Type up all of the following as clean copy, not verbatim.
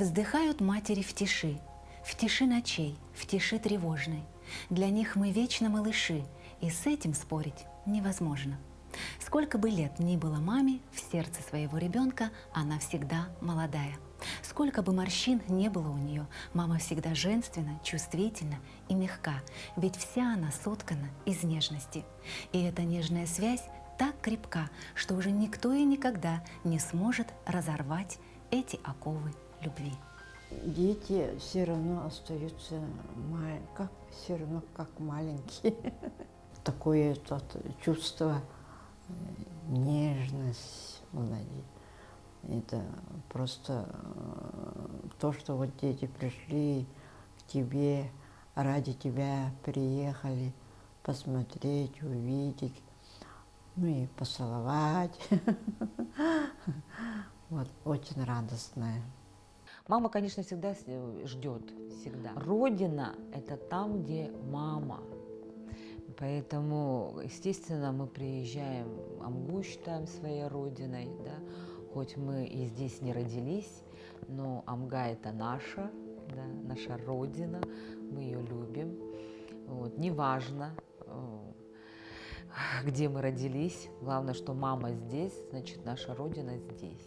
Вздыхают матери в тиши ночей, в тиши тревожной. Для них мы вечно малыши, и с этим спорить невозможно. Сколько бы лет ни было маме, в сердце своего ребенка она всегда молодая. Сколько бы морщин не было у нее, мама всегда женственна, чувствительна и мягка, ведь вся она соткана из нежности. И эта нежная связь так крепка, что уже никто и никогда не сможет разорвать эти оковы любви. Дети все равно остаются все равно как маленькие. Такое чувство, нежность молодец. Это просто то, что вот дети пришли к тебе, ради тебя приехали посмотреть, увидеть, ну и поцеловать. Вот, очень радостное. Мама, конечно, всегда ждет, всегда. Родина – это там, где мама. Поэтому, естественно, мы приезжаем, Амгу считаем своей родиной, да? Хоть мы и здесь не родились, но Амга – это наша, да? Наша родина, мы ее любим. Вот. Неважно, где мы родились, главное, что мама здесь, значит, наша родина здесь.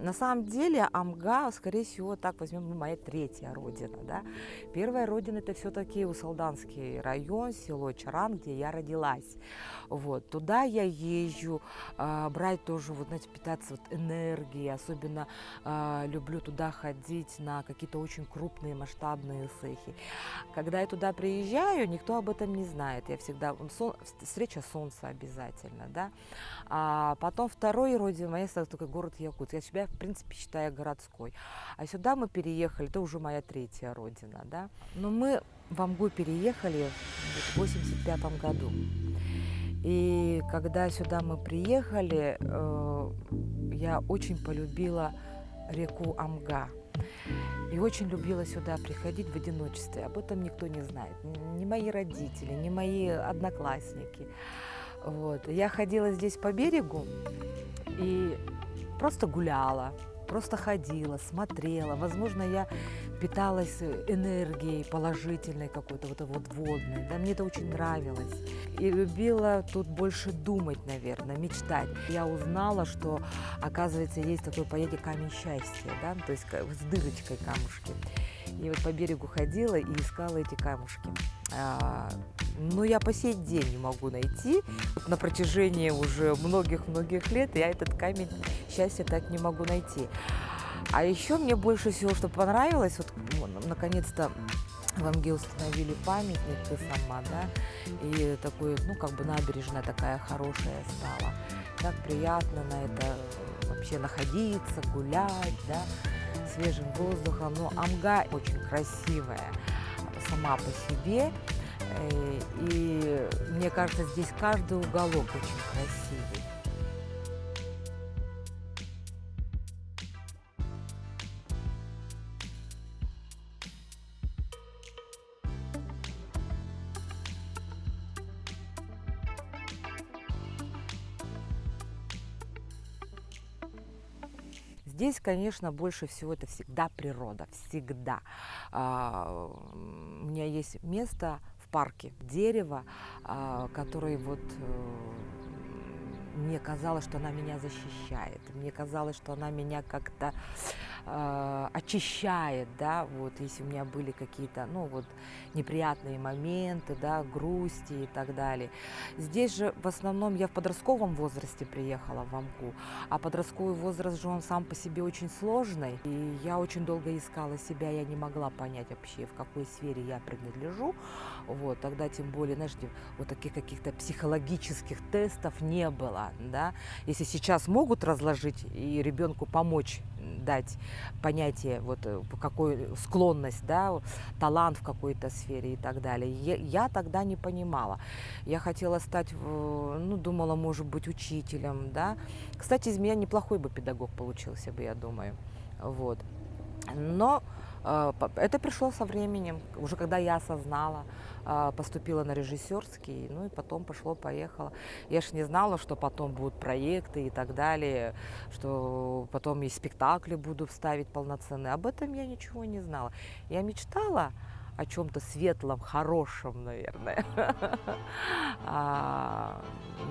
На самом деле Амга, скорее всего, так возьмем, моя третья родина. Да? Первая родина – это все-таки Усалданский район, село Чаран, где я родилась. Вот. Туда я езжу, брать тоже, вот, знаете, питаться вот энергией. Особенно люблю туда ходить на какие-то очень крупные масштабные цехи. Когда я туда приезжаю, никто об этом не знает. Я всегда… встреча солнца обязательно. Да? А потом второй родина моя – это такой город Якутск. Я себя, в принципе, считаю городской. А сюда мы переехали, это уже моя третья родина. Да? Но мы в Амгу переехали в 1985 году. И когда сюда мы приехали, я очень полюбила реку Амга. И очень любила сюда приходить в одиночестве. Об этом никто не знает. Ни мои родители, ни мои одноклассники. Вот. Я ходила здесь по берегу и просто гуляла, просто ходила, смотрела. Возможно, я питалась энергией положительной какой-то, вот водной. Да? Мне это очень нравилось. И любила тут больше думать, наверное, мечтать. Я узнала, что, оказывается, есть такое понятие камень счастья, да? То есть с дырочкой камушки. И вот по берегу ходила и искала эти камушки. Но я по сей день не могу найти. На протяжении уже многих-многих лет я этот камень счастья так не могу найти. А еще мне больше всего, что понравилось, вот наконец-то в Амге установили памятник Кысама, да, и такой, ну, как бы набережная такая хорошая стала. Так приятно на это вообще находиться, гулять, да, свежим воздухом. Но Амга очень красивая сама по себе. И мне кажется, здесь каждый уголок очень красивый. Здесь, конечно, больше всего это всегда природа, всегда. У меня есть место в парке, дерево, которое вот мне казалось, что она меня защищает, мне казалось, что она меня как-то очищает, да, вот, если у меня были какие-то, ну, вот, неприятные моменты, да, грусти и так далее. Здесь же в основном я в подростковом возрасте приехала в Амгу, а подростковый возраст же он сам по себе очень сложный, и я очень долго искала себя, я не могла понять вообще, в какой сфере я принадлежу, вот, тогда тем более, знаете, вот таких каких-то психологических тестов не было, да, если сейчас могут разложить и ребенку помочь, дать понятие, вот, какой склонность, да, талант в какой-то сфере и так далее. Я тогда не понимала. Я хотела стать, ну, думала, может быть, учителем, да. Кстати, из меня неплохой бы педагог получился бы, я думаю. Вот. Но Это пришло со временем, уже когда я осознала, поступила на режиссерский, ну и потом пошло-поехало. Я ж не знала, что потом будут проекты и так далее, что потом и спектакли буду ставить полноценные. Об этом я ничего не знала. Я мечтала о чем-то светлом, хорошем, наверное,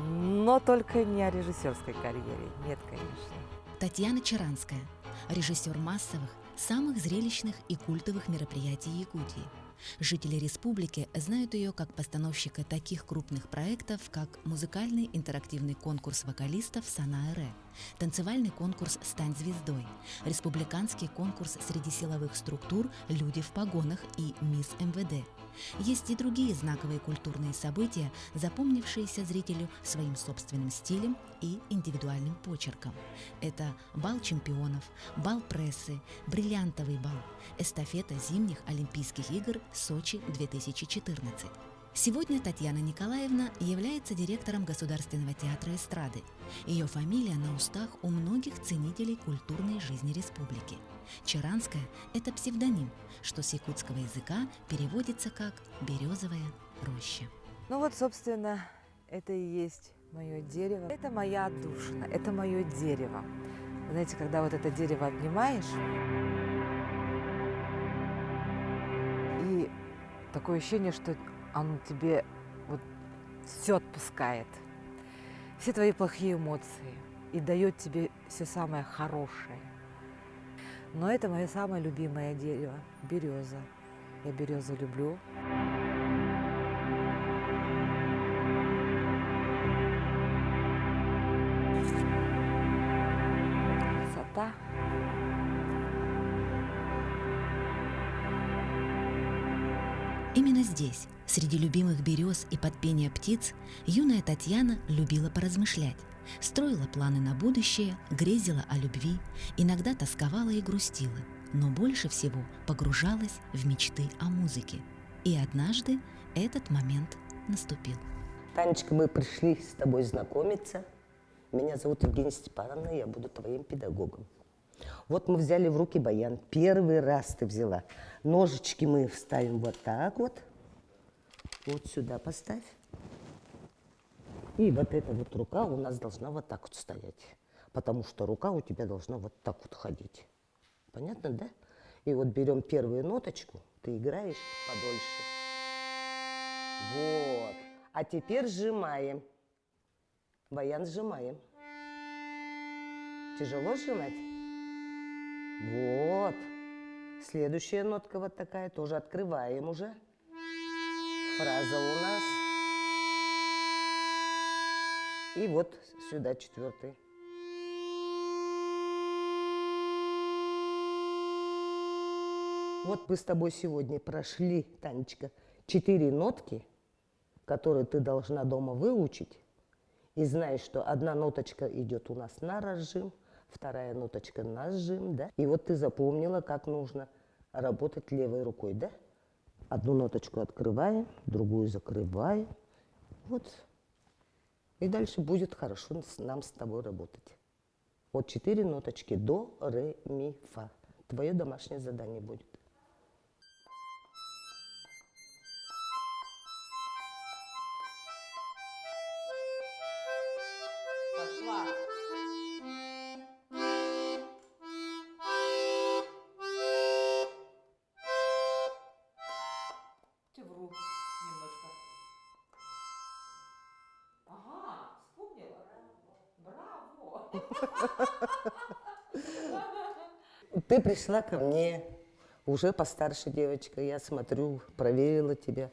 но только не о режиссерской карьере. Нет, конечно. Татьяна Чаранская, режиссер массовых, самых зрелищных и культовых мероприятий Якутии. Жители республики знают ее как постановщика таких крупных проектов, как музыкальный интерактивный конкурс вокалистов «Сана-Эре», танцевальный конкурс «Стань звездой», республиканский конкурс среди силовых структур «Люди в погонах» и «Мисс МВД». Есть и другие знаковые культурные события, запомнившиеся зрителю своим собственным стилем и индивидуальным почерком. Это бал чемпионов, бал прессы, бриллиантовый бал, эстафета зимних Олимпийских игр Сочи-2014. Сегодня Татьяна Николаевна является директором Государственного театра эстрады. Ее фамилия на устах у многих ценителей культурной жизни республики. Чаранская – это псевдоним, что с якутского языка переводится как «березовая роща». Ну вот, собственно, это и есть мое дерево. Это моя отдушина, это мое дерево. Знаете, когда вот это дерево обнимаешь, и такое ощущение, что оно тебе вот все отпускает, все твои плохие эмоции, и дает тебе все самое хорошее. Но это мое самое любимое дерево – береза. Я березу люблю. Красота. Именно здесь, среди любимых берез и под пение птиц, юная Татьяна любила поразмышлять, строила планы на будущее, грезила о любви, иногда тосковала и грустила, но больше всего погружалась в мечты о музыке. И однажды этот момент наступил. Танечка, мы пришли с тобой знакомиться. Меня зовут Евгения Степановна, я буду твоим педагогом. Вот мы взяли в руки баян. Первый раз ты взяла. Ножички мы вставим вот так вот. Вот сюда поставь. И вот эта вот рука у нас должна вот так вот стоять. Потому что рука у тебя должна вот так вот ходить. Понятно, да? И вот берем первую ноточку, ты играешь подольше. Вот. А теперь сжимаем. Баян сжимаем. Тяжело сжимать? Вот. Следующая нотка вот такая, тоже открываем уже. Фраза у нас. И вот сюда четвертый. Вот мы с тобой сегодня прошли, Танечка, 4 нотки, которые ты должна дома выучить. И знаешь, что одна ноточка идет у нас на разжим, вторая ноточка на сжим, да? И вот ты запомнила, как нужно работать левой рукой, да? Одну ноточку открываем, другую закрываем. Вот. И дальше будет хорошо нам с тобой работать. Вот 4 ноточки: до, ре, ми, фа. Твое домашнее задание будет. Пошла. Вру немножко. Ага, вспомнила. Браво. Ты пришла ко мне, уже постарше девочка, я смотрю, проверила тебя.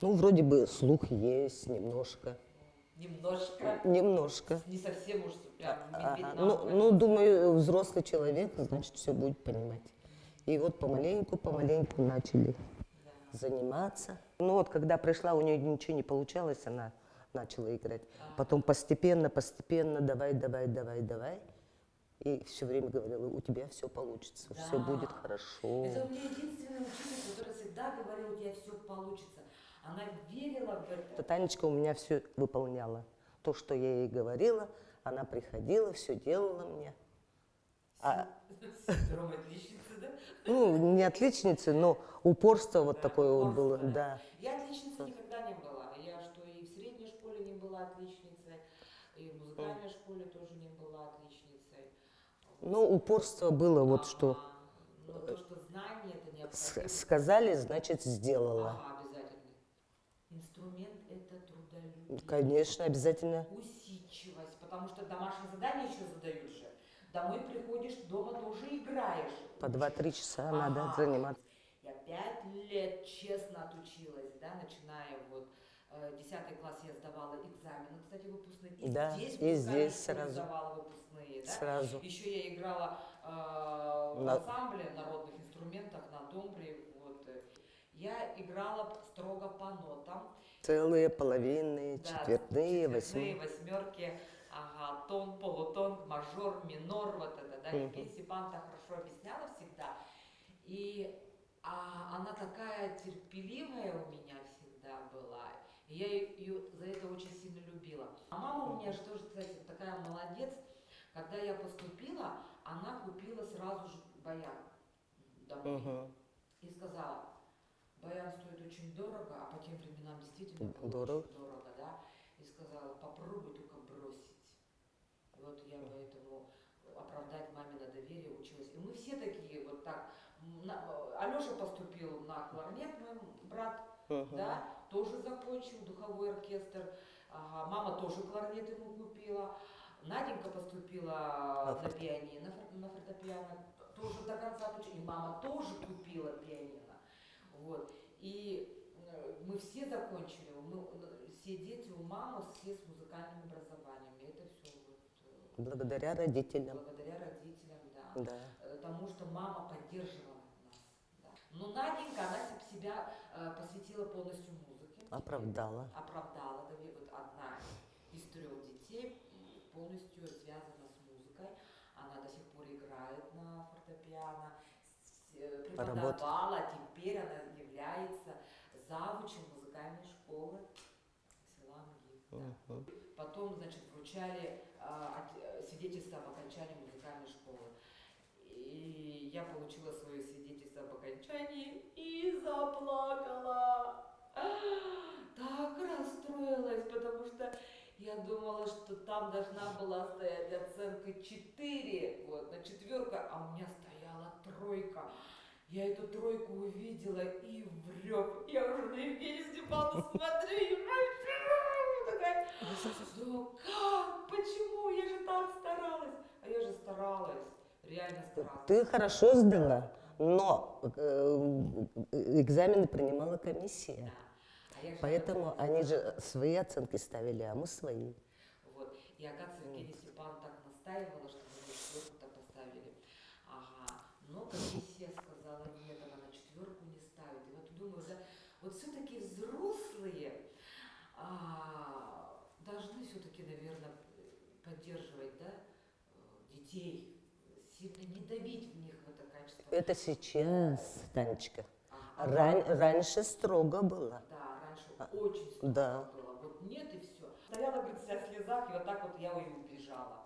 Ну, вроде бы слух есть немножко. Немножко. Немножко. Не совсем уж прям Ага. Ну, думаю, взрослый человек, значит, все будет понимать. И вот помаленьку начали заниматься. Ну вот, когда пришла, у нее ничего не получалось, она начала играть. Потом постепенно, давай. И все время говорила: у тебя все получится, все будет хорошо. Это у меня единственный учитель, который всегда говорил: у тебя все получится. Она верила в это. Танечка у меня все выполняла. То, что я ей говорила, она приходила, все делала мне. А, Синдром отличницы, да? ну, не отличницы, но упорство вот Да, такое вот было, упорство, да. Я отличницей никогда не была. Я что и в средней школе не была отличницей, и в музыкальной школе тоже не была отличницей. Но упорство было вот что Ага. Но то, что знание это необходимо. сказали, значит сделала. Ага, обязательно. Инструмент это трудолюбие. Конечно, обязательно. Усидчивость, потому что домашнее задание еще задают же. Домой приходишь, дома тоже играешь. По 2-3 часа Ага. надо заниматься. Я 5 лет честно отучилась, да, начиная вот 10 класс я сдавала экзамены, кстати, выпускные. И Да, здесь, и в музыкальной здесь школе сразу. сдавала выпускные, да. Сразу. Еще я играла в На- ансамбле народных инструментах на домбре. Вот. Я играла строго по нотам. Целые, половинные, Да, четвертные, четвертные, восьмые. восьмерки, ага, тон, полутон, мажор, минор, вот это, да. И Пенси Панта хорошо объясняла всегда. И она такая терпеливая у меня всегда была. И я ее за это очень сильно любила. А мама у меня же тоже, кстати, такая молодец. Когда я поступила, она купила сразу же баян домой. Мгм. И сказала, баян стоит очень дорого, а по тем временам действительно было Дорого. очень дорого, да. И сказала, попробуй только бросить. И вот я поэтому оправдать мамино доверие училась. И мы все такие вот так. Алеша поступил на кларнет, мой брат, да, тоже закончил духовой оркестр. Ага, мама тоже кларнет ему купила. Наденька поступила на пианино, на фортепиано, тоже до конца отучилась. И мама тоже купила пианино. Вот. И мы все закончили, все дети у мамы, все с музыкальным образованием. И это все вот, Благодаря родителям. благодаря родителям, да. Да. Потому что мама поддерживала нас. Да. Но Наденька, она себя посвятила полностью музыке. Оправдала. Оправдала. Да, вот одна из 3 детей полностью связана с музыкой. Она до сих пор играет на фортепиано, преподавала, теперь она является завучем музыкальной школы села Мгив. Да. Потом, значит, вручали свидетельство об окончании музыкальной школы. И я получила свое свидетельство об окончании и заплакала. Так расстроилась, потому что я думала, что там должна была стоять оценка 4, вот, на 4, а у меня стояла 3. Я эту 3 увидела и врёт. Я уже на Евгению Степановну смотрю и такая, ну как, почему, я же так старалась. А я же старалась, реально старалась. Ты хорошо сдала, но экзамены принимала комиссия. Поэтому они же свои оценки ставили, а мы свои. Вот. И, оказывается, Евгения Степановна так настаивала, что мы 4-то поставили. Ага. Но комиссия сказала, нет, она на 4 не ставит. И вот думаю, да, вот все-таки взрослые должны все-таки, наверное, поддерживать, да, детей, сильно не давить в них в это качество. Это сейчас, Танечка. Ага. Раньше строго было. Да, раньше очень строго Да. было. Вот нет и все. Стояла, говорит, вся в слезах, и вот так вот я и убежала.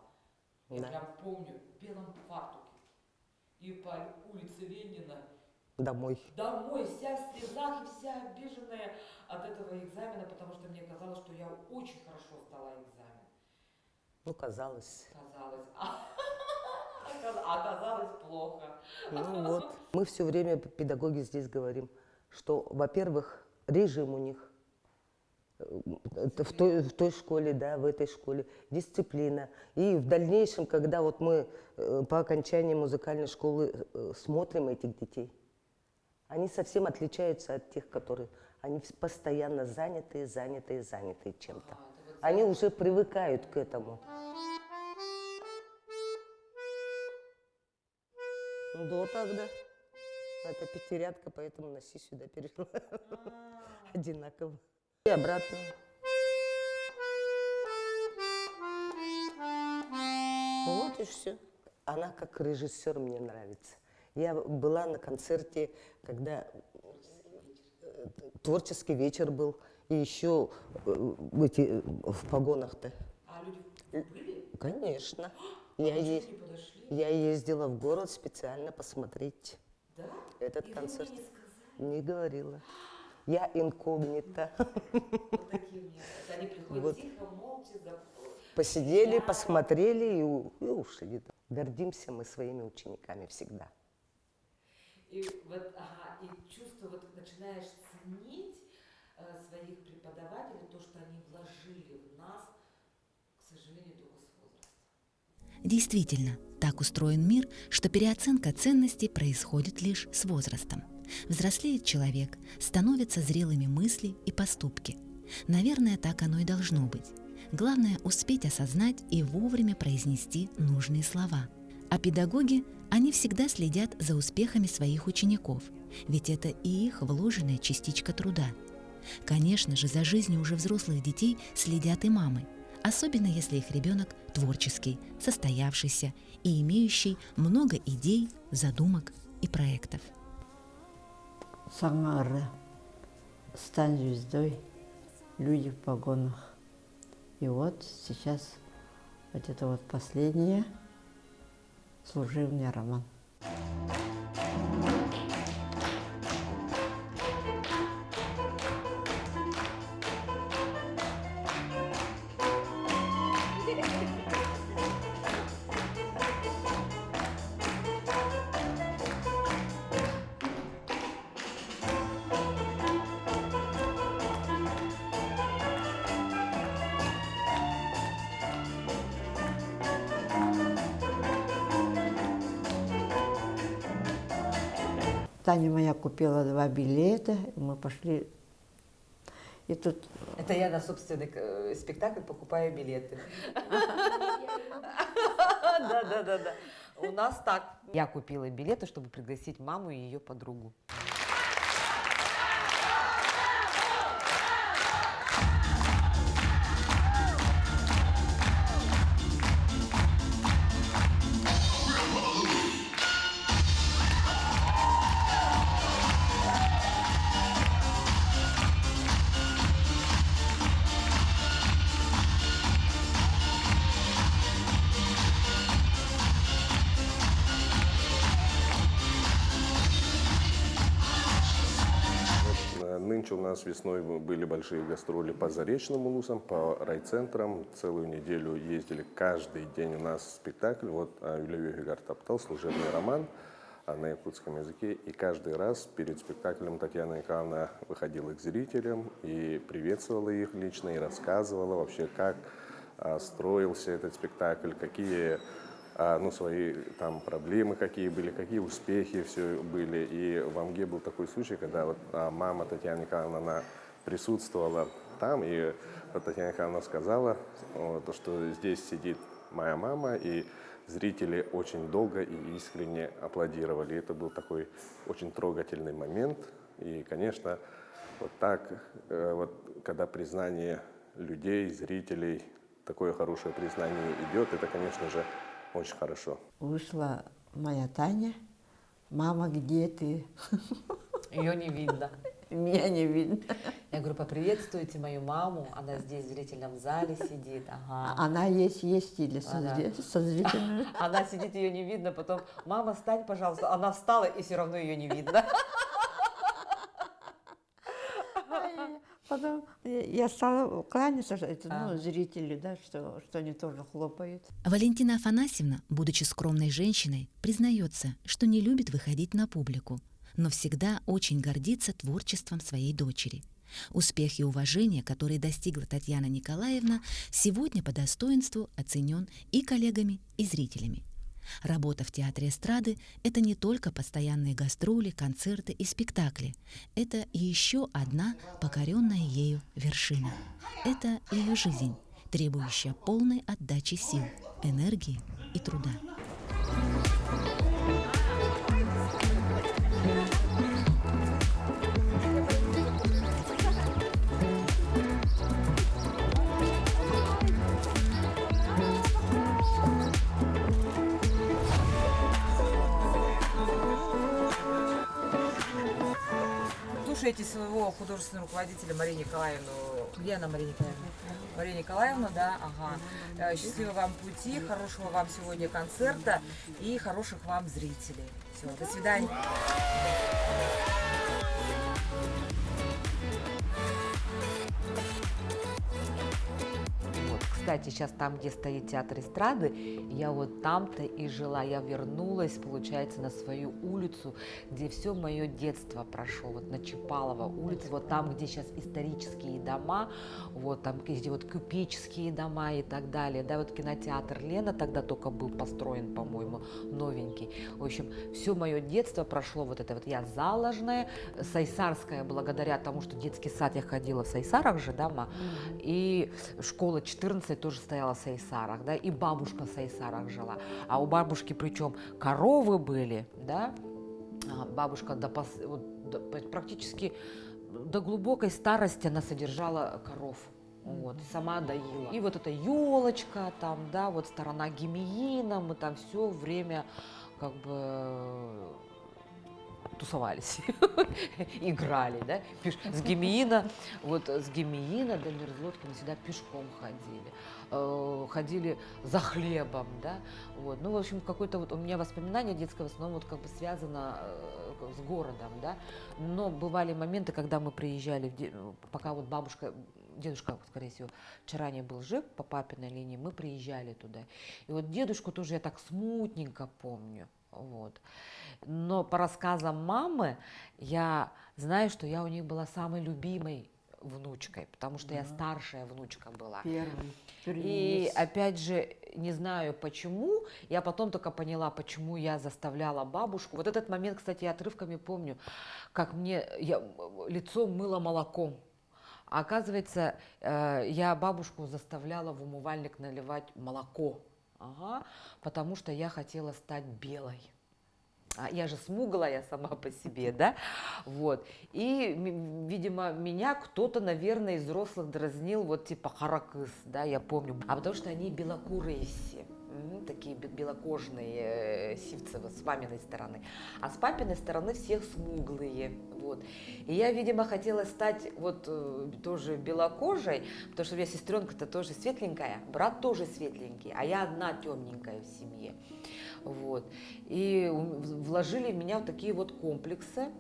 Я Да. прям помню, в белом фартуке. И по улице Ленина Домой. домой, вся в слезах и вся обиженная от этого экзамена, потому что мне казалось, что я очень хорошо сдала экзамен. Ну, казалось. Казалось. Оказалось плохо. Ну вот. Мы все время, педагоги, здесь говорим, что, во-первых, режим у них в той школе, да, в этой школе, дисциплина. И в дальнейшем, когда вот мы по окончании музыкальной школы смотрим этих детей, они совсем отличаются от тех, которые, они постоянно занятые чем-то. Они уже привыкают к этому. До тогда. Это пятирядка, поэтому носи сюда перешла. Одинаково. И обратно. Вот и все. Она как режиссер мне нравится. Я была на концерте, когда творческий вечер был, и еще в погонах-то. А люди были? Конечно. Я ездила в город специально посмотреть этот концерт. Не говорила. Я инкогнито. Они приходят Вот. тихо, молча, Посидели, посмотрели и ушли. Гордимся мы своими учениками всегда. И вот, и чувство, вот начинаешь ценить своих преподавателей, то, что они вложили в нас, к сожалению, только с возрастом. Действительно, так устроен мир, что переоценка ценностей происходит лишь с возрастом. Взрослеет человек, становятся зрелыми мысли и поступки. Наверное, так оно и должно быть. Главное – успеть осознать и вовремя произнести нужные слова. А педагоги, они всегда следят за успехами своих учеников, ведь это и их вложенная частичка труда. Конечно же, за жизнью уже взрослых детей следят и мамы, особенно если их ребенок творческий, состоявшийся и имеющий много идей, задумок и проектов. Самара, стань звездой, люди в погонах. И вот сейчас вот это вот последнее, служебный роман. Таня моя купила 2 билета, и мы пошли. И тут Это я на собственный спектакль покупаю билеты. Да. У нас так. Я купила билеты, чтобы пригласить маму и ее подругу. Нынче у нас весной были большие гастроли по Заречным улусам, по райцентрам. Целую неделю ездили, каждый день у нас спектакль. Вот Юлия Гартаптал, служебный роман на якутском языке. И каждый раз перед спектаклем Татьяна Николаевна выходила к зрителям и приветствовала их лично, и рассказывала вообще, как строился этот спектакль, какие свои там проблемы какие были, какие успехи все были. И в Амге был такой случай, когда вот мама Татьяна Николаевна, она присутствовала там, и вот Татьяна Николаевна сказала, то, что здесь сидит моя мама, и зрители очень долго и искренне аплодировали. Это был такой очень трогательный момент. И, конечно, вот так, вот, когда признание людей, зрителей, такое хорошее признание идет, это, конечно же, очень хорошо. вышла моя Таня. Мама, где ты? Ее не видно. Меня не видно. Я говорю, поприветствуйте мою маму, она здесь в зрительном зале сидит. Ага. Она есть или со зрителями. Она сидит, ее не видно, потом, мама, встань, пожалуйста. Она встала, и все равно ее не видно. Потом я стала кланяться, зрители, да, что они тоже хлопают. Валентина Афанасьевна, будучи скромной женщиной, признается, что не любит выходить на публику, но всегда очень гордится творчеством своей дочери. Успех и уважение, которые достигла Татьяна Николаевна, сегодня по достоинству оценен и коллегами, и зрителями. Работа в театре эстрады – это не только постоянные гастроли, концерты и спектакли. Это еще одна покоренная ею вершина. Это ее жизнь, требующая полной отдачи сил, энергии и труда. Слушайте своего художественного руководителя Марию Николаевну. Где она, Мария Николаевна? Мария Николаевна, да, ага. Счастливого вам пути, хорошего вам сегодня концерта и хороших вам зрителей. Все, до свидания. Вот, кстати, сейчас там, где стоит театр эстрады, я вот там-то и жила. Я вернулась, получается, на свою улицу, где все мое детство прошло. Вот на Чапалова улице, вот там, где сейчас исторические дома, вот там, где вот купеческие дома и так далее. Да, вот кинотеатр Лена тогда только был построен, по-моему, новенький. В общем, все мое детство прошло вот это вот. Я заложная, Сайсарская, благодаря тому, что детский сад я ходила в Сайсарах же, да, и школа 14 тоже стояла в Сайсарах, да, и бабушка в Сайсарах жила. А у бабушки причем коровы были, да, бабушка практически до глубокой старости она содержала коров. Вот, и сама доила. И вот эта елочка, там, да, вот сторона Гемеина, мы там все время как бы тусовались, играли, да, с Гемеина до Мерзлотки мы всегда пешком ходили за хлебом, да, вот, ну, в общем, какое-то вот у меня воспоминание детское в основном вот как бы связано с городом, да, но бывали моменты, когда мы приезжали, пока вот дедушка, скорее всего, вчера не был жив по папиной линии, мы приезжали туда, и вот дедушку тоже я так смутненько помню, вот. Но по рассказам мамы я знаю, что я у них была самой любимой внучкой, потому что я старшая внучка была. И опять же, не знаю почему, я потом только поняла, почему я заставляла бабушку. Вот этот момент, кстати, я отрывками помню, как я лицо мыла молоком. А оказывается, я бабушку заставляла в умывальник наливать молоко, потому что я хотела стать белой. Я же смуглая сама по себе, да, вот, и, видимо, меня кто-то, наверное, из взрослых дразнил, вот, типа, харакыс, да, я помню, потому что они белокурые все, такие белокожные Сивцевы с маминой стороны, а с папиной стороны всех смуглые, вот, и я, видимо, хотела стать, вот, тоже белокожей, потому что у меня сестренка-то тоже светленькая, брат тоже светленький, а я одна темненькая в семье. Вот. И вложили в меня вот такие вот комплексы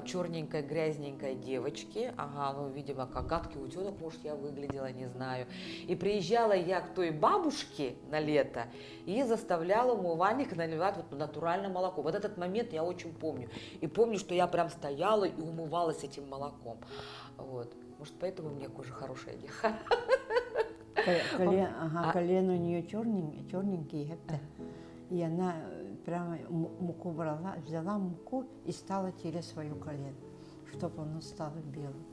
черненькой, грязненькой девочки. Ну, видимо, как гадкий утенок, может, я выглядела, не знаю. И приезжала я к той бабушке на лето и заставляла умывальник наливать вот натуральное молоко. Вот этот момент я очень помню. И помню, что я прям стояла и умывалась этим молоком. Вот. Может, поэтому у меня кожа хорошая. Колено у нее черненькие. И она прямо муку взяла муку и стала тереть свое колено, чтобы оно стало белым.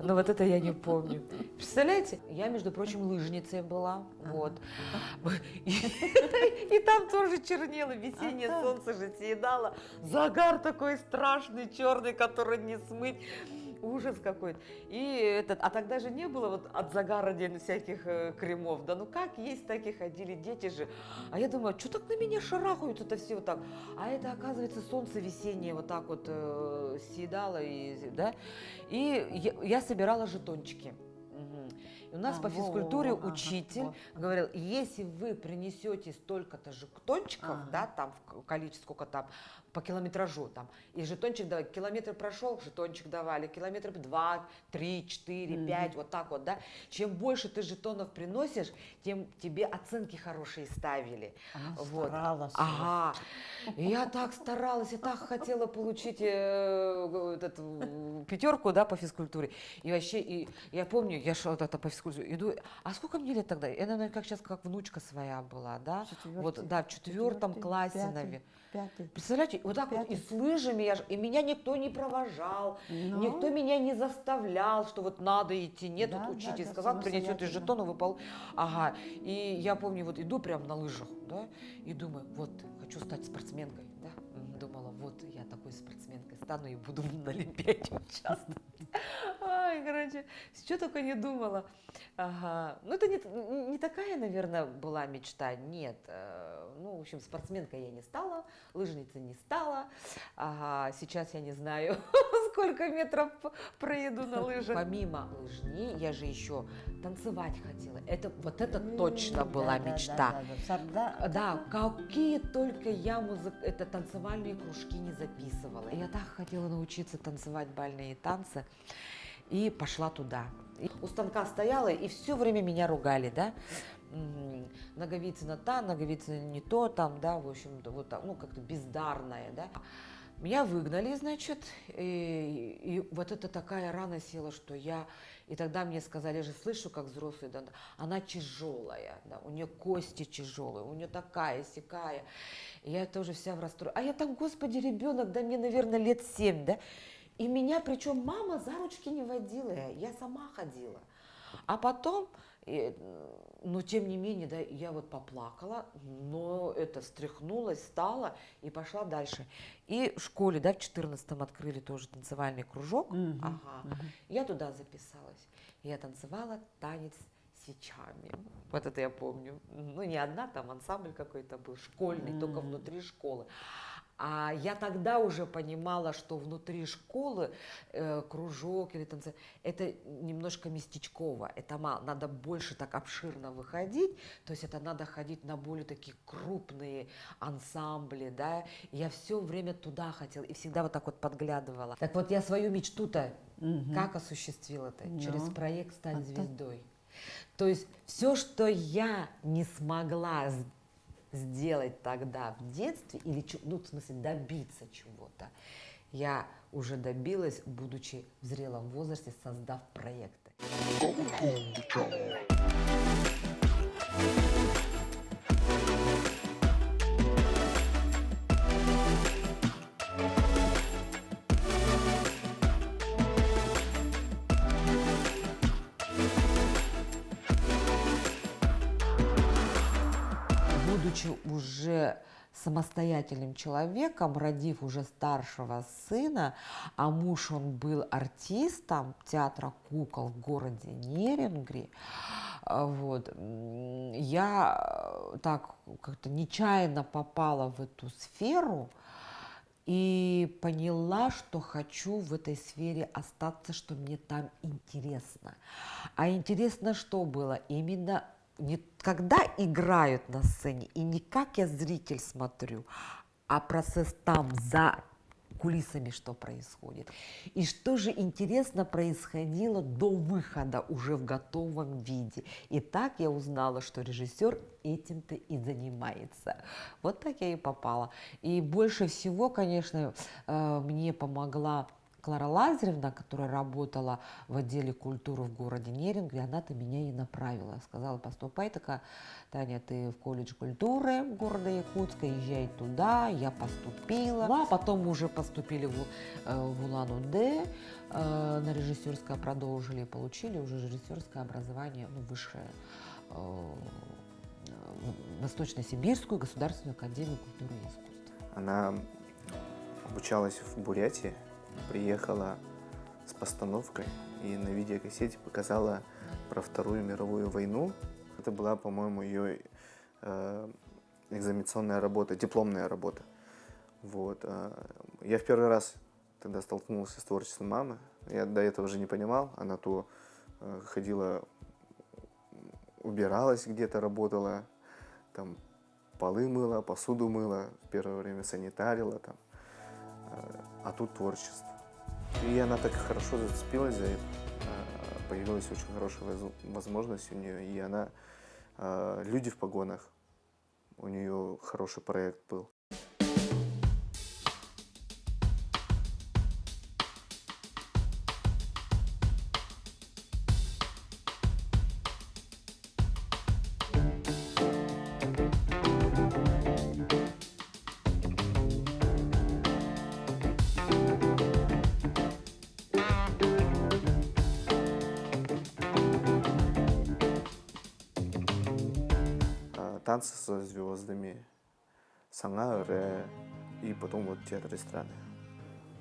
Ну вот это я не помню. Представляете, я, между прочим, лыжницей была, вот. И там тоже чернело, весеннее солнце же съедало. Загар такой страшный, черный, который не смыть. Ужас какой-то. А тогда же не было вот от загара всяких кремов. Да ну как есть, так и ходили дети же. А я думаю, что так на меня шарахают это все вот так? А это, оказывается, солнце весеннее вот так вот съедало. Да? И я собирала жетончики. И у нас по физкультуре учитель говорил, если вы принесете столько-то жетончиков, да, там количество, сколько там, по километражу там, и жетончик давали, километр прошел, жетончик давали, километр 2, 3, 4, 5, вот так вот, да. Чем больше ты жетонов приносишь, тем тебе оценки хорошие ставили. Она вот. Старалась. И я так старалась, я так хотела получить пятерку, да, по физкультуре. И вообще, я помню, я шла по физкультуре, иду, а сколько мне лет тогда? Я, наверное, как сейчас, как внучка своя была, да? Вот, да, в 4 классе, наверное. Представляете, вот так вот и с лыжами, и меня никто не провожал, никто меня не заставлял, что вот надо идти. Нет, вот учитель сказал, принесете жетон, вы И я помню, вот иду прям на лыжах, да, и думаю, вот, хочу стать спортсменкой, да. Думала, вот я такой спортсменкой стану и буду на Олимпиаде участвовать. Ай, короче, что только не думала. Ну, это не такая, наверное, была мечта, нет. Ну, в общем, спортсменкой я не стала, лыжницей не стала. Сейчас я не знаю, сколько метров проеду на лыжах. Помимо лыжни, я же еще танцевать хотела. Вот это точно была мечта. Да, какие только я это танцевальные кружки не записывала. Я так хотела научиться танцевать бальные танцы. И пошла туда. И у станка стояла, и все время меня ругали, да. Ноговицына та, ноговицына не то, там, да, в общем-то, вот так, ну, как-то бездарная, да. Меня выгнали, значит, и вот это такая рана села, что я... И тогда мне сказали, я же слышу, как взрослые, да, она тяжелая, да, у нее кости тяжелые, у нее такая, сякая. И я тоже вся в расстройстве. А я там, господи, ребенок, да мне, наверное, лет 7, да. И меня, причем мама за ручки не водила, я сама ходила. А потом, но тем не менее, да, я вот поплакала, но это встряхнулась, встала и пошла дальше. И в школе, да, в 14-м открыли тоже танцевальный кружок. Я туда записалась. Я танцевала танец свечами. Вот это я помню. Ну, не одна, там ансамбль какой-то был, школьный, только внутри школы. А я тогда уже понимала, что внутри школы кружок или танцы, это немножко местечково, это мало, надо больше так обширно выходить, то есть это надо ходить на более такие крупные ансамбли, да, и я все время туда хотела и всегда вот так вот подглядывала. Так вот я свою мечту-то как осуществила-то? Через проект «Стать звездой». То есть все, что я не смогла сделать тогда в детстве, или, ну, в смысле, добиться чего-то, я уже добилась, будучи в зрелом возрасте, создав проекты. Будучи уже самостоятельным человеком, родив уже старшего сына, а муж он был артистом театра кукол в городе Нерюнгри, вот, я так как-то нечаянно попала в эту сферу и поняла, что хочу в этой сфере остаться, что мне там интересно. А интересно что было? Именно не когда играют на сцене, и не как я зритель смотрю, а процесс там, за кулисами, что происходит. И что же интересно происходило до выхода уже в готовом виде. И так я узнала, что режиссер этим-то и занимается. Вот так я и попала. И больше всего, конечно, мне помогла Клара Лазаревна, которая работала в отделе культуры в городе Нерюнгри, она-то меня и направила. Сказала, поступай, такая, Таня, ты в колледж культуры города Якутска, езжай туда. Я поступила. А потом мы уже поступили в Улан-Удэ, на режиссерское продолжили, получили уже режиссерское образование, ну, высшее, Восточно-Сибирскую государственную академию культуры и искусств. Она обучалась в Бурятии, приехала с постановкой и на видеокассете показала про Вторую мировую войну. Это была, по-моему, ее экзаменационная работа, дипломная работа. Вот. Я в первый раз тогда столкнулся с творчеством мамы. Я до этого уже не понимал. Она то ходила, убиралась где-то, работала, там, полы мыла, посуду мыла, в первое время санитарила, там. А тут творчество. И она так хорошо зацепилась за это. Появилась очень хорошая возможность у нее. И она, люди в погонах, у нее хороший проект был. Танцы со звездами, Саңа-Ырэ и потом вот театр эстрады.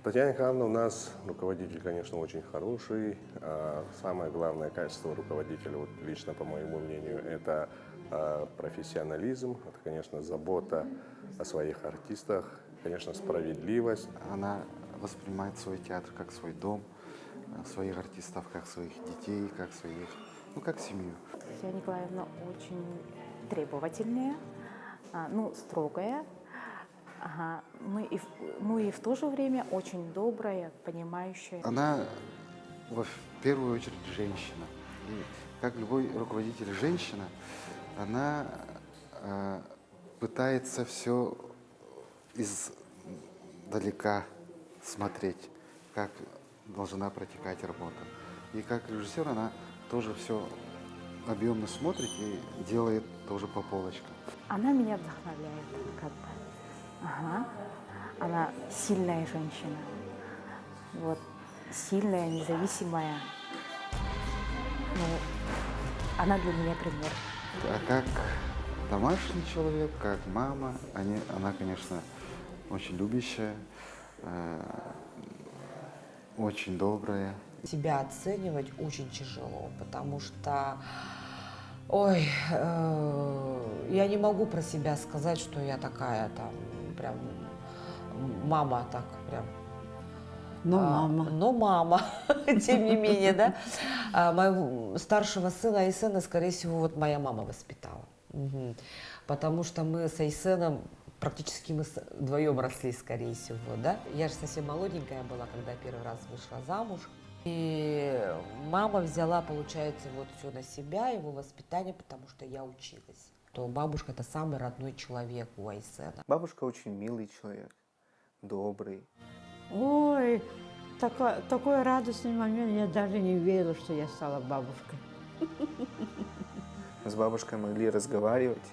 Татьяна Николаевна у нас руководитель, конечно, очень хороший. Самое главное качество руководителя, вот лично по моему мнению, это профессионализм, это, конечно, забота о своих артистах, конечно, справедливость. Она воспринимает свой театр как свой дом, своих артистов как своих детей, как своих, ну, как семью. Татьяна Николаевна очень требовательная, строгая, ну и в то же время очень добрая, понимающая. Она в первую очередь женщина. И как любой руководитель женщина, она пытается все издалека смотреть, как должна протекать работа. И как режиссер она тоже все объемно смотрит и делает тоже по полочкам. Она меня вдохновляет как бы. Ага. Она сильная женщина. Вот. Сильная, независимая. Она для меня пример. А как домашний человек, как мама, она, конечно, очень любящая, очень добрая. Себя оценивать очень тяжело, потому что, я не могу про себя сказать, что я такая там прям мама, так прям. Но мама, тем не менее, да. Моего старшего сына Айсена, скорее всего, вот моя мама воспитала. Потому что мы с Айсеном практически вдвоем росли, скорее всего, да. Я же совсем молоденькая была, когда первый раз вышла замуж. И мама взяла, получается, вот все на себя, его воспитание, потому что я училась. То бабушка – это самый родной человек у Айсена. Бабушка очень милый человек, добрый. Ой, такой радостный момент, я даже не верила, что я стала бабушкой. Мы с бабушкой могли разговаривать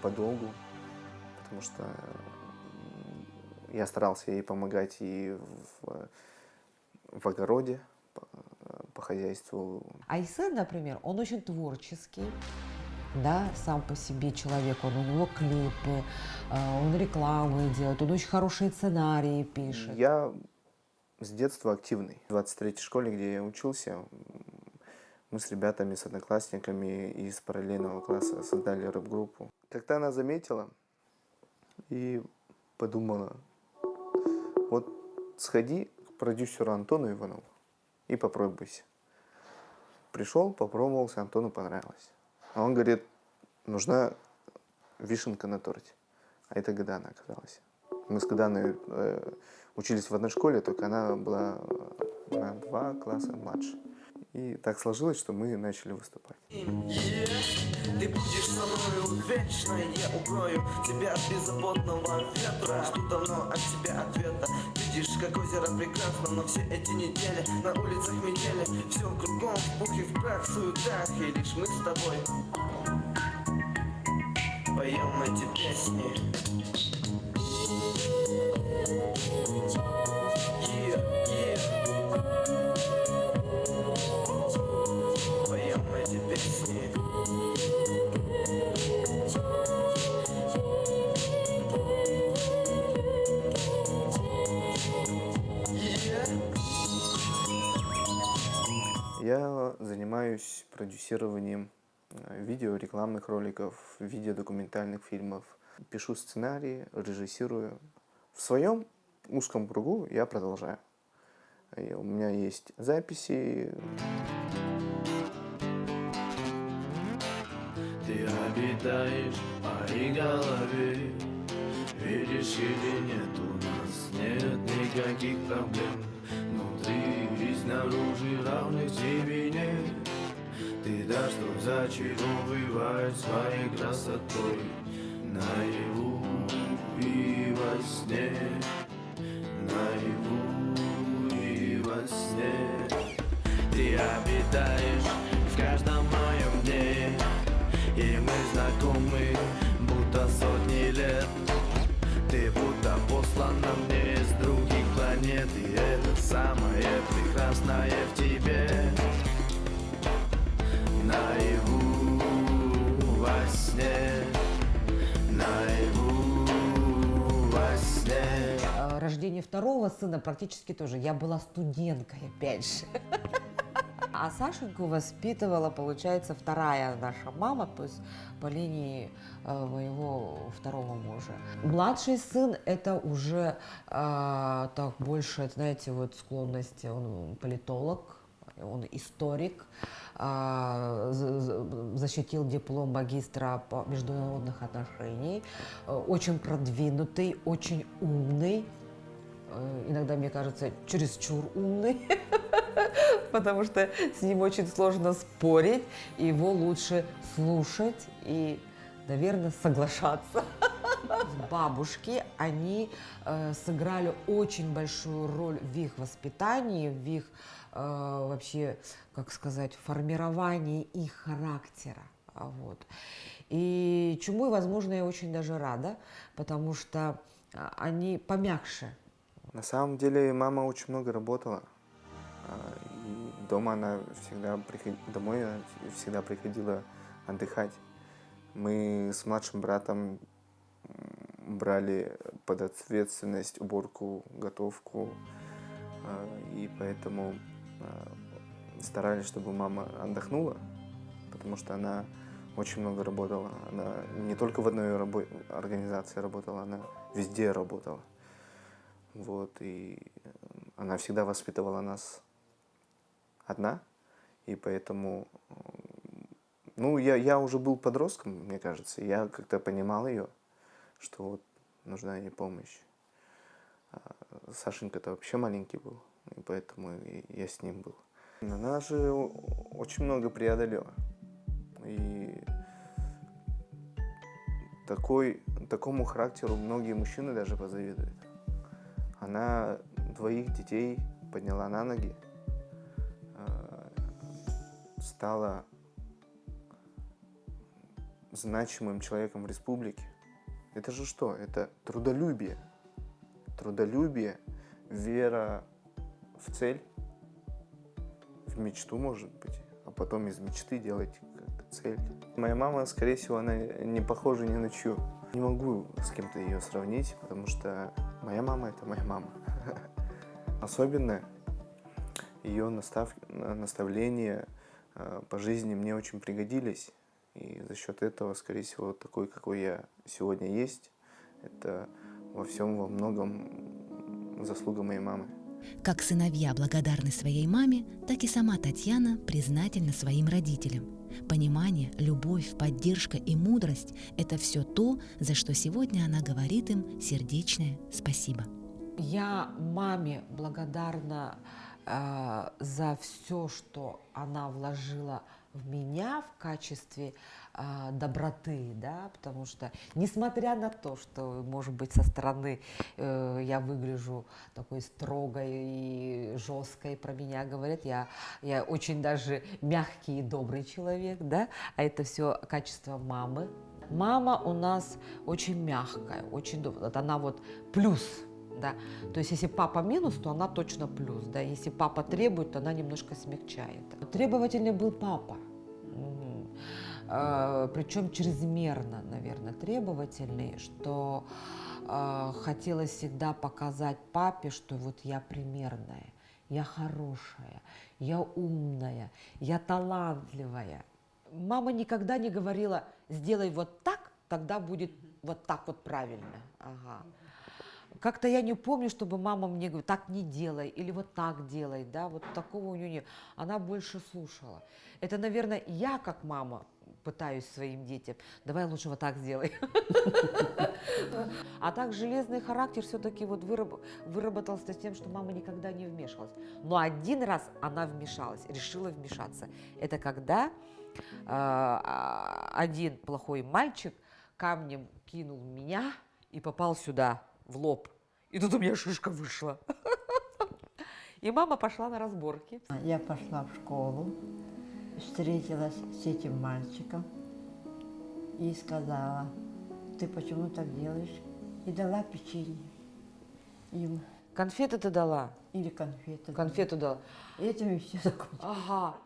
подолгу, потому что я старался ей помогать и в огороде, по хозяйству. Айсен, например, он очень творческий, да, сам по себе человек, у него клипы, он рекламы делает, он очень хорошие сценарии пишет. Я с детства активный. В 23-й школе, где я учился, мы с ребятами, с одноклассниками из параллельного класса создали рэп-группу. Как-то она заметила и подумала, вот сходи к продюсеру Антону Иванову и попробуйся. Пришел, попробовался, Антону понравилось. А он говорит, нужна вишенка на торте. А это Гадана оказалась. Мы с Гаданой учились в одной школе, только она была на 2 класса младше. И так сложилось, что мы начали выступать. Ты будешь со мною вечно, я укрою тебя от беззаботного ветра. Жду давно от тебя ответа. Видишь, как озеро прекрасно, но все эти недели на улицах метели. Все кругом в пух и в прах, в суетах, и лишь мы с тобой поем эти песни. Поем эти песни. Я занимаюсь продюсированием видео, рекламных роликов, видеодокументальных фильмов. Пишу сценарии, режиссирую. В своем узком кругу я продолжаю. И у меня есть записи. Ты обитаешь в моей голове. Видишь или нет, у нас нет никаких проблем. Внутри и снаружи равных тебе нет. Ты дашь, что зачаровывает своей красотой. Наяву и во сне, наяву и во сне. Ты обитаешь в каждом моем дне, и мы знакомы, будто сотни лет. Ты будто послана мне из других планет, и это самое прекрасное в тебе. Наяву во сне, наяву во сне. Рождение второго сына практически тоже. Я была студенткой, опять же. А Сашеньку воспитывала, получается, вторая наша мама, то есть по линии моего второго мужа. Младший сын – это уже так больше, знаете, вот склонности. Он политолог, он историк, защитил диплом магистра по международных отношений, очень продвинутый, очень умный. Иногда, мне кажется, чересчур умный, потому что с ним очень сложно спорить, его лучше слушать и, наверное, соглашаться. Бабушки, они сыграли очень большую роль в их воспитании, в их вообще, как сказать, формировании их характера. Вот. И чему, возможно, я очень даже рада, потому что они помягче. На самом деле мама очень много работала. И дома она всегда домой она всегда приходила отдыхать. Мы с младшим братом брали под ответственность уборку, готовку. И поэтому старались, чтобы мама отдохнула, потому что она очень много работала. Она не только в одной организации работала, она везде работала. Вот, и она всегда воспитывала нас одна, и поэтому, ну, я уже был подростком, мне кажется, я как-то понимал ее, что вот нужна ей помощь. Сашенька-то вообще маленький был, и поэтому я с ним был. Она же очень много преодолела, и такому характеру многие мужчины даже позавидуют. Она 2 детей подняла на ноги, стала значимым человеком в республике. Это же что? Это трудолюбие. Трудолюбие, вера в цель, в мечту, может быть, а потом из мечты делать как-то цель. Моя мама, скорее всего, она не похожа ни на чью. Не могу с кем-то ее сравнить, потому что моя мама – это моя мама. Особенно ее наставления по жизни мне очень пригодились. И за счет этого, скорее всего, такой, какой я сегодня есть, это во многом заслуга моей мамы. Как сыновья благодарны своей маме, так и сама Татьяна признательна своим родителям. Понимание, любовь, поддержка и мудрость – это все то, за что сегодня она говорит им сердечное спасибо. Я маме благодарна за все, что она вложила в меня в качестве доброты, да, потому что, несмотря на то, что, может быть, со стороны я выгляжу такой строгой и жесткой, про меня говорят, я очень даже мягкий и добрый человек, да, а это все качество мамы. Мама у нас очень мягкая, очень добрая, она вот плюс. Да. То есть, если папа минус, то она точно плюс. Да. Если папа требует, то она немножко смягчает. Требовательный был папа. Причем чрезмерно, наверное, требовательный, что хотелось всегда показать папе, что вот я примерная, я хорошая, я умная, я талантливая. Мама никогда не говорила: сделай вот так, тогда будет вот так вот правильно. Ага. Как-то я не помню, чтобы мама мне говорила: так не делай, или вот так делай, да, вот такого у нее нет. Она больше слушала. Это, наверное, я, как мама, пытаюсь своим детям: давай лучше вот так сделай. А так железный характер все-таки вот выработался с тем, что мама никогда не вмешивалась. Но один раз она вмешалась, решила вмешаться. Это когда один плохой мальчик камнем кинул меня и попал сюда, в лоб. И тут у меня шишка вышла. И мама пошла на разборки. Я пошла в школу, встретилась с этим мальчиком и сказала: ты почему так делаешь? И дала печенье им. Конфеты ты дала? Или конфеты. Конфету дала. Этим и все закончилось. Ага.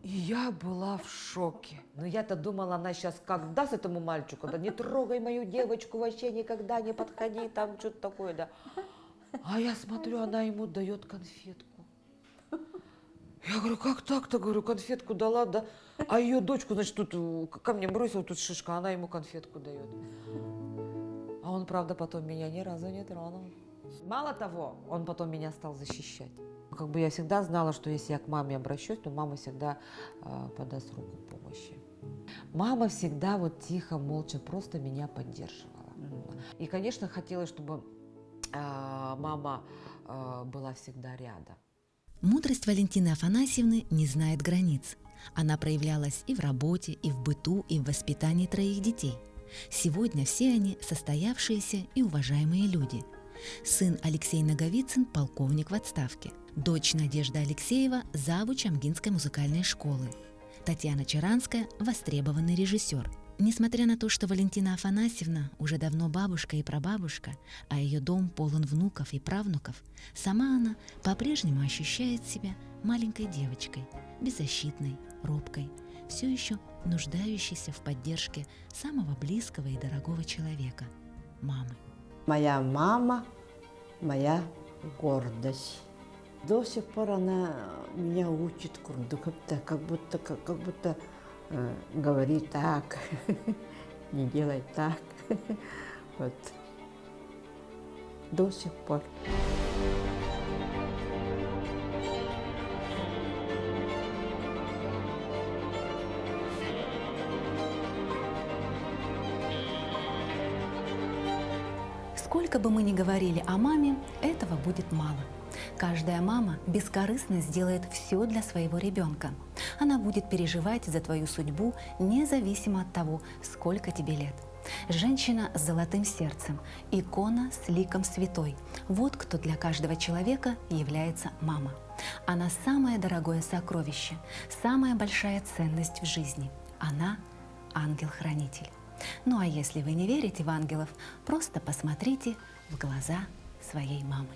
И я была в шоке. Но я-то думала, она сейчас как даст этому мальчику: да не трогай мою девочку, вообще никогда не подходи, там что-то такое, да. А я смотрю, она ему дает конфетку. Я говорю, как так-то? Говорю, конфетку дала, да? А ее дочку, значит, тут ко мне бросила, тут шишка, она ему конфетку дает. А он, правда, потом меня ни разу не тронул. Мало того, он потом меня стал защищать. Как бы я всегда знала, что если я к маме обращусь, то мама всегда подаст руку помощи. Мама всегда вот тихо, молча, просто меня поддерживала. И, конечно, хотелось, чтобы мама была всегда рядом. Мудрость Валентины Афанасьевны не знает границ. Она проявлялась и в работе, и в быту, и в воспитании 3 детей. Сегодня все они состоявшиеся и уважаемые люди. Сын Алексей Наговицын – полковник в отставке. Дочь Надежда Алексеева – завуч Амгинской музыкальной школы. Татьяна Чаранская – востребованный режиссер. Несмотря на то, что Валентина Афанасьевна уже давно бабушка и прабабушка, а ее дом полон внуков и правнуков, сама она по-прежнему ощущает себя маленькой девочкой, беззащитной, робкой, все еще нуждающейся в поддержке самого близкого и дорогого человека – мамы. Моя мама – моя гордость. До сих пор она меня учит, как будто говори так, не делай так. Вот. До сих пор. Сколько бы мы ни говорили о маме, этого будет мало. Каждая мама бескорыстно сделает все для своего ребенка. Она будет переживать за твою судьбу, независимо от того, сколько тебе лет. Женщина с золотым сердцем, икона с ликом святой. Вот кто для каждого человека является мама. Она самое дорогое сокровище, самая большая ценность в жизни. Она – ангел-хранитель. Ну а если вы не верите в ангелов, просто посмотрите в глаза своей мамы.